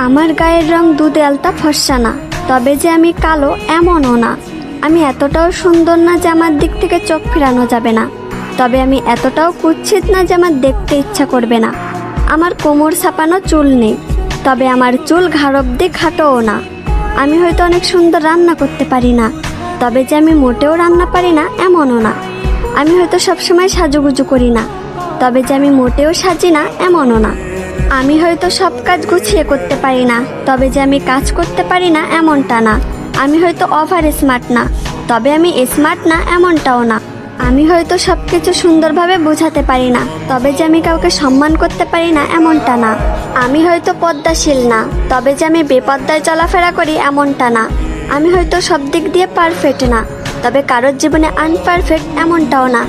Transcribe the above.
আমার গায়ের রং দুধে আলতা ফর্সা না, তবে যে আমি কালো এমনও না। আমি এতটাও সুন্দর না যে আমার দিক থেকে চোখ ফেরানো যাবে না, তবে আমি এতটাও কুৎসিত না যে আমার দেখতে ইচ্ছা করবে না। আমার কোমর ছাপানো চুল নেই, তবে আমার চুল ঘাড় অব্দি খাটোও না। আমি হয়তো অনেক সুন্দর রান্না করতে পারি না, তবে যে আমি মোটেও রান্না পারি না এমনও না। আমি হয়তো সবসময় সাজুগুজু করি না, তবে যে আমি মোটেও সাজি না এমনও না। আমি হয়তো সব কাজ গুছিয়ে করতে পারি না, তবে যে আমি কাজ করতে পারি না এমনটা না। আমি হয়তো ওভার স্মার্ট না, তবে আমি স্মার্ট না এমনটাও না। আমি হয়তো সব কিছু সুন্দরভাবে বোঝাতে পারি না, তবে যে আমি কাউকে সম্মান করতে পারি না এমনটা না। আমি হয়তো পদ্মাশীল না, তবে যে আমি বেপদ্দায় চলাফেরা করি এমনটা না। আমি হয়তো সব দিক দিয়ে পারফেক্ট না, তবে কারোর জীবনে আনপারফেক্ট এমনটাও না।